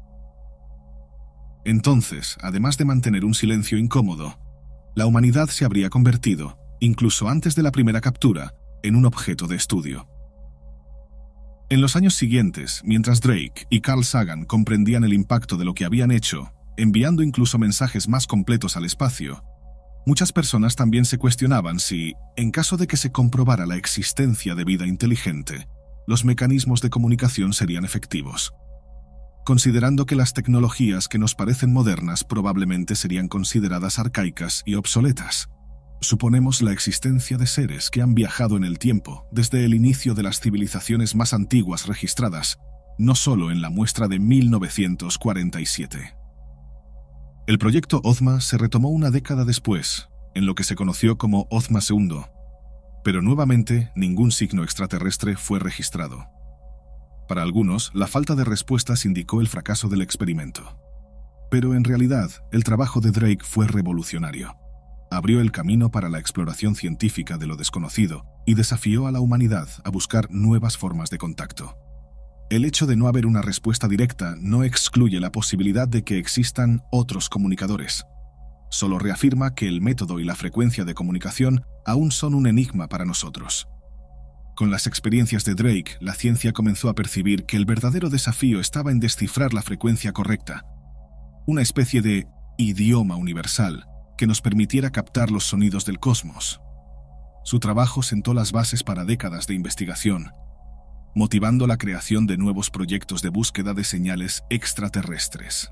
Entonces, además de mantener un silencio incómodo, la humanidad se habría convertido, incluso antes de la primera captura, en un objeto de estudio. En los años siguientes, mientras Drake y Carl Sagan comprendían el impacto de lo que habían hecho, enviando incluso mensajes más completos al espacio, muchas personas también se cuestionaban si, en caso de que se comprobara la existencia de vida inteligente, los mecanismos de comunicación serían efectivos. Considerando que las tecnologías que nos parecen modernas probablemente serían consideradas arcaicas y obsoletas, suponemos la existencia de seres que han viajado en el tiempo desde el inicio de las civilizaciones más antiguas registradas, no solo en la muestra de 1947. El proyecto Ozma se retomó una década después, en lo que se conoció como Ozma II, pero nuevamente ningún signo extraterrestre fue registrado. Para algunos, la falta de respuestas indicó el fracaso del experimento. Pero en realidad, el trabajo de Drake fue revolucionario. Abrió el camino para la exploración científica de lo desconocido y desafió a la humanidad a buscar nuevas formas de contacto. El hecho de no haber una respuesta directa no excluye la posibilidad de que existan otros comunicadores. Solo reafirma que el método y la frecuencia de comunicación aún son un enigma para nosotros. Con las experiencias de Drake, la ciencia comenzó a percibir que el verdadero desafío estaba en descifrar la frecuencia correcta, una especie de idioma universal que nos permitiera captar los sonidos del cosmos. Su trabajo sentó las bases para décadas de investigación, motivando la creación de nuevos proyectos de búsqueda de señales extraterrestres.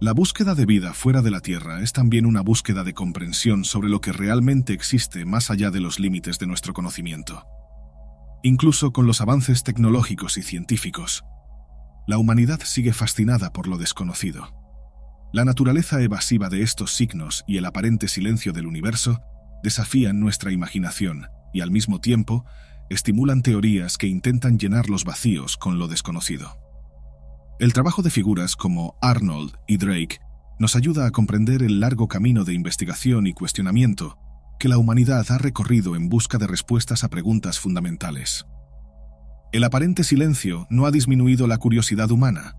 La búsqueda de vida fuera de la Tierra es también una búsqueda de comprensión sobre lo que realmente existe más allá de los límites de nuestro conocimiento. Incluso con los avances tecnológicos y científicos, la humanidad sigue fascinada por lo desconocido. La naturaleza evasiva de estos signos y el aparente silencio del universo desafían nuestra imaginación y, al mismo tiempo, estimulan teorías que intentan llenar los vacíos con lo desconocido. El trabajo de figuras como Arnold y Drake nos ayuda a comprender el largo camino de investigación y cuestionamiento que la humanidad ha recorrido en busca de respuestas a preguntas fundamentales. El aparente silencio no ha disminuido la curiosidad humana.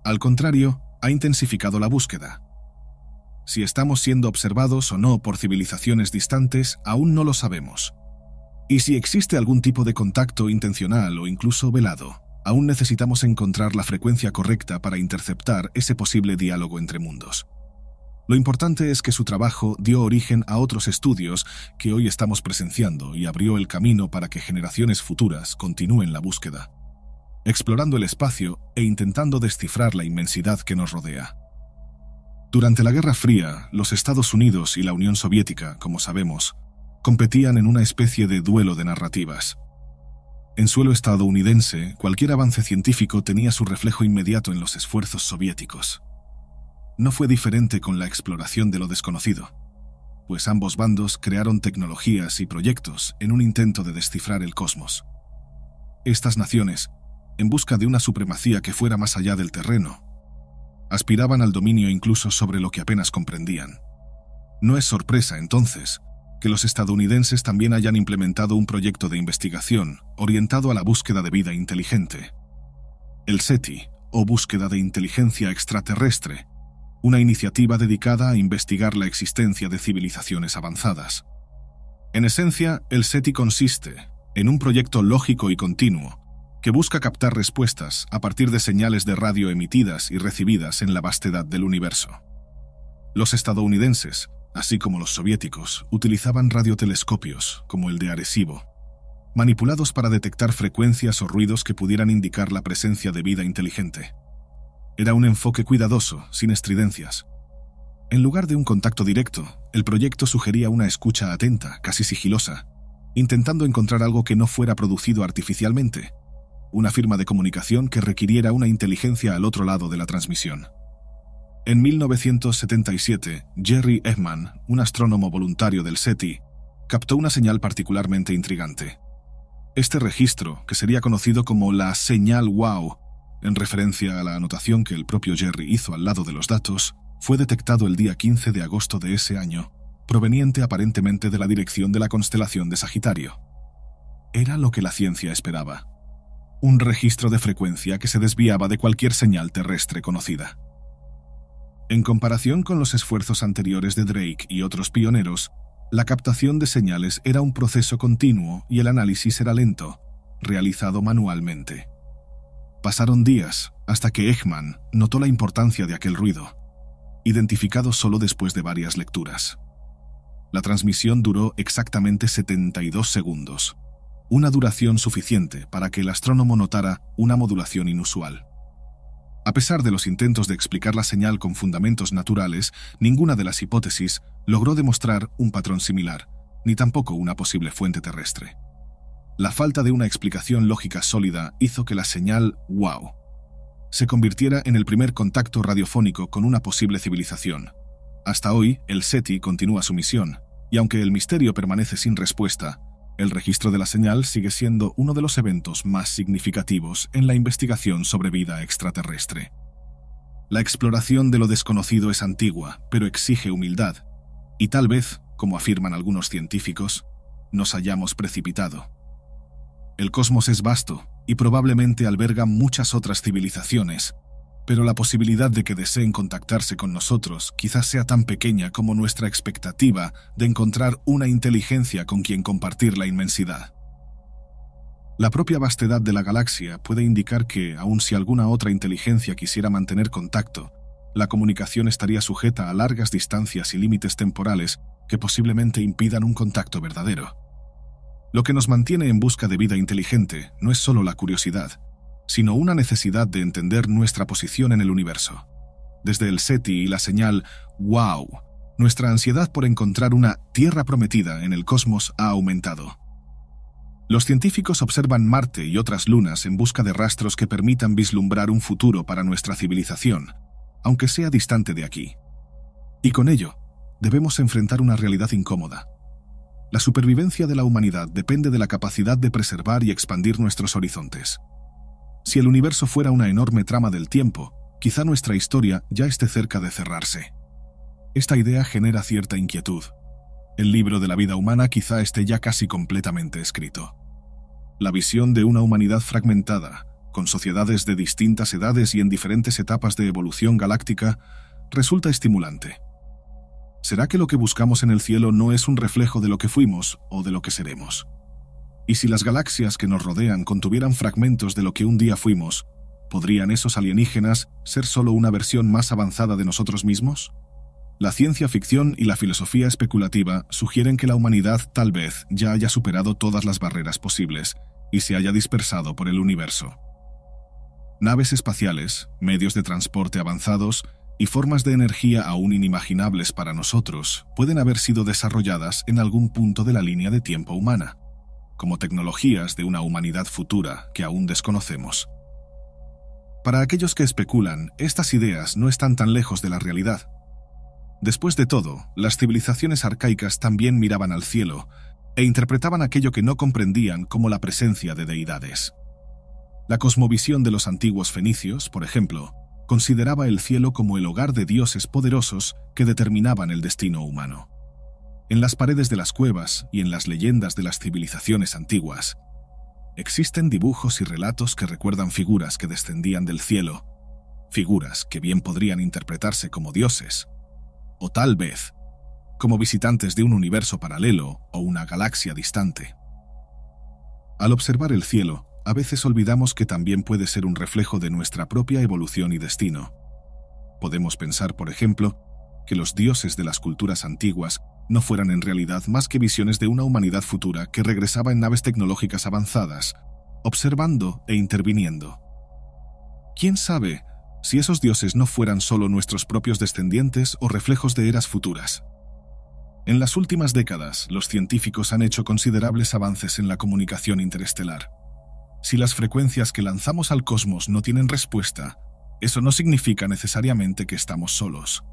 Al contrario, ha intensificado la búsqueda. Si estamos siendo observados o no por civilizaciones distantes, aún no lo sabemos. Y si existe algún tipo de contacto intencional o incluso velado, aún necesitamos encontrar la frecuencia correcta para interceptar ese posible diálogo entre mundos. Lo importante es que su trabajo dio origen a otros estudios que hoy estamos presenciando y abrió el camino para que generaciones futuras continúen la búsqueda, explorando el espacio e intentando descifrar la inmensidad que nos rodea. Durante la Guerra Fría, los Estados Unidos y la Unión Soviética, como sabemos, competían en una especie de duelo de narrativas. En suelo estadounidense, cualquier avance científico tenía su reflejo inmediato en los esfuerzos soviéticos. No fue diferente con la exploración de lo desconocido, pues ambos bandos crearon tecnologías y proyectos en un intento de descifrar el cosmos. Estas naciones, en busca de una supremacía que fuera más allá del terreno, aspiraban al dominio incluso sobre lo que apenas comprendían. No es sorpresa, entonces, que los estadounidenses también hayan implementado un proyecto de investigación orientado a la búsqueda de vida inteligente. El SETI, o Búsqueda de Inteligencia Extraterrestre, una iniciativa dedicada a investigar la existencia de civilizaciones avanzadas. En esencia, el SETI consiste en un proyecto lógico y continuo que busca captar respuestas a partir de señales de radio emitidas y recibidas en la vastedad del universo. Los estadounidenses, así como los soviéticos, utilizaban radiotelescopios, como el de Arecibo, manipulados para detectar frecuencias o ruidos que pudieran indicar la presencia de vida inteligente. Era un enfoque cuidadoso, sin estridencias. En lugar de un contacto directo, el proyecto sugería una escucha atenta, casi sigilosa, intentando encontrar algo que no fuera producido artificialmente, una firma de comunicación que requiriera una inteligencia al otro lado de la transmisión. En 1977, Jerry Ehman, un astrónomo voluntario del SETI, captó una señal particularmente intrigante. Este registro, que sería conocido como la señal WOW, en referencia a la anotación que el propio Jerry hizo al lado de los datos, fue detectado el día 15 de agosto de ese año, proveniente aparentemente de la dirección de la constelación de Sagitario. Era lo que la ciencia esperaba: un registro de frecuencia que se desviaba de cualquier señal terrestre conocida. En comparación con los esfuerzos anteriores de Drake y otros pioneros, la captación de señales era un proceso continuo y el análisis era lento, realizado manualmente. Pasaron días hasta que Ehman notó la importancia de aquel ruido, identificado solo después de varias lecturas. La transmisión duró exactamente 72 segundos, una duración suficiente para que el astrónomo notara una modulación inusual. A pesar de los intentos de explicar la señal con fundamentos naturales, ninguna de las hipótesis logró demostrar un patrón similar, ni tampoco una posible fuente terrestre. La falta de una explicación lógica sólida hizo que la señal WOW se convirtiera en el primer contacto radiofónico con una posible civilización. Hasta hoy, el SETI continúa su misión, y aunque el misterio permanece sin respuesta, el registro de la señal sigue siendo uno de los eventos más significativos en la investigación sobre vida extraterrestre. La exploración de lo desconocido es antigua, pero exige humildad, y tal vez, como afirman algunos científicos, nos hayamos precipitado. El cosmos es vasto y probablemente alberga muchas otras civilizaciones, pero la posibilidad de que deseen contactarse con nosotros quizás sea tan pequeña como nuestra expectativa de encontrar una inteligencia con quien compartir la inmensidad. La propia vastedad de la galaxia puede indicar que, aun si alguna otra inteligencia quisiera mantener contacto, la comunicación estaría sujeta a largas distancias y límites temporales que posiblemente impidan un contacto verdadero. Lo que nos mantiene en busca de vida inteligente no es solo la curiosidad, sino una necesidad de entender nuestra posición en el universo. Desde el SETI y la señal WOW, nuestra ansiedad por encontrar una tierra prometida en el cosmos ha aumentado. Los científicos observan Marte y otras lunas en busca de rastros que permitan vislumbrar un futuro para nuestra civilización, aunque sea distante de aquí. Y con ello, debemos enfrentar una realidad incómoda. La supervivencia de la humanidad depende de la capacidad de preservar y expandir nuestros horizontes. Si el universo fuera una enorme trama del tiempo, quizá nuestra historia ya esté cerca de cerrarse. Esta idea genera cierta inquietud. El libro de la vida humana quizá esté ya casi completamente escrito. La visión de una humanidad fragmentada, con sociedades de distintas edades y en diferentes etapas de evolución galáctica, resulta estimulante. ¿Será que lo que buscamos en el cielo no es un reflejo de lo que fuimos o de lo que seremos? ¿Y si las galaxias que nos rodean contuvieran fragmentos de lo que un día fuimos, podrían esos alienígenas ser solo una versión más avanzada de nosotros mismos? La ciencia ficción y la filosofía especulativa sugieren que la humanidad tal vez ya haya superado todas las barreras posibles y se haya dispersado por el universo. Naves espaciales, medios de transporte avanzados y formas de energía aún inimaginables para nosotros pueden haber sido desarrolladas en algún punto de la línea de tiempo humana, como tecnologías de una humanidad futura que aún desconocemos. Para aquellos que especulan, estas ideas no están tan lejos de la realidad. Después de todo, las civilizaciones arcaicas también miraban al cielo e interpretaban aquello que no comprendían como la presencia de deidades. La cosmovisión de los antiguos fenicios, por ejemplo, consideraba el cielo como el hogar de dioses poderosos que determinaban el destino humano. En las paredes de las cuevas y en las leyendas de las civilizaciones antiguas, existen dibujos y relatos que recuerdan figuras que descendían del cielo, figuras que bien podrían interpretarse como dioses, o tal vez como visitantes de un universo paralelo o una galaxia distante. Al observar el cielo, a veces olvidamos que también puede ser un reflejo de nuestra propia evolución y destino. Podemos pensar, por ejemplo, que los dioses de las culturas antiguas no fueran en realidad más que visiones de una humanidad futura que regresaba en naves tecnológicas avanzadas, observando e interviniendo. ¿Quién sabe si esos dioses no fueran solo nuestros propios descendientes o reflejos de eras futuras? En las últimas décadas, los científicos han hecho considerables avances en la comunicación interestelar. Si las frecuencias que lanzamos al cosmos no tienen respuesta, eso no significa necesariamente que estamos solos.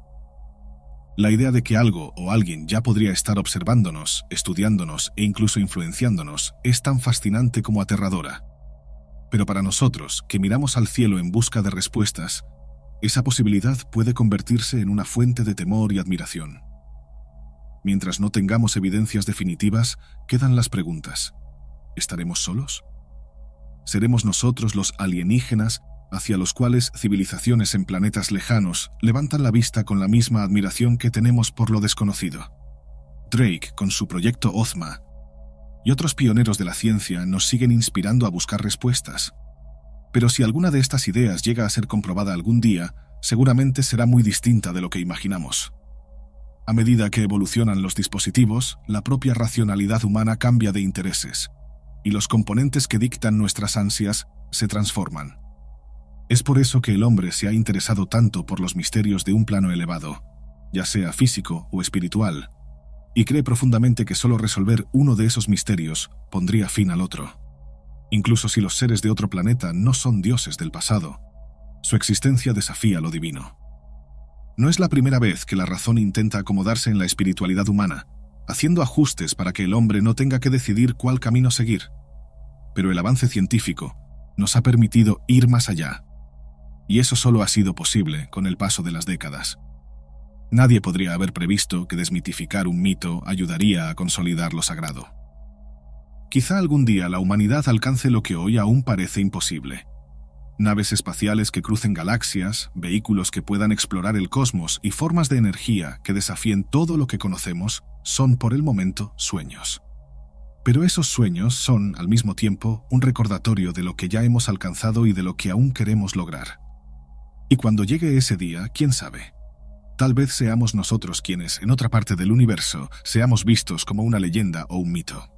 La idea de que algo o alguien ya podría estar observándonos, estudiándonos e incluso influenciándonos es tan fascinante como aterradora. Pero para nosotros, que miramos al cielo en busca de respuestas, esa posibilidad puede convertirse en una fuente de temor y admiración. Mientras no tengamos evidencias definitivas, quedan las preguntas. ¿Estaremos solos? ¿Seremos nosotros los alienígenas hacia los cuales civilizaciones en planetas lejanos levantan la vista con la misma admiración que tenemos por lo desconocido? Drake, con su proyecto Ozma, y otros pioneros de la ciencia nos siguen inspirando a buscar respuestas. Pero si alguna de estas ideas llega a ser comprobada algún día, seguramente será muy distinta de lo que imaginamos. A medida que evolucionan los dispositivos, la propia racionalidad humana cambia de intereses, y los componentes que dictan nuestras ansias se transforman. Es por eso que el hombre se ha interesado tanto por los misterios de un plano elevado, ya sea físico o espiritual, y cree profundamente que solo resolver uno de esos misterios pondría fin al otro. Incluso si los seres de otro planeta no son dioses del pasado, su existencia desafía lo divino. No es la primera vez que la razón intenta acomodarse en la espiritualidad humana, haciendo ajustes para que el hombre no tenga que decidir cuál camino seguir. Pero el avance científico nos ha permitido ir más allá, y eso solo ha sido posible con el paso de las décadas. Nadie podría haber previsto que desmitificar un mito ayudaría a consolidar lo sagrado. Quizá algún día la humanidad alcance lo que hoy aún parece imposible. Naves espaciales que crucen galaxias, vehículos que puedan explorar el cosmos y formas de energía que desafíen todo lo que conocemos son por el momento sueños. Pero esos sueños son, al mismo tiempo, un recordatorio de lo que ya hemos alcanzado y de lo que aún queremos lograr. Y cuando llegue ese día, quién sabe, tal vez seamos nosotros quienes, en otra parte del universo, seamos vistos como una leyenda o un mito.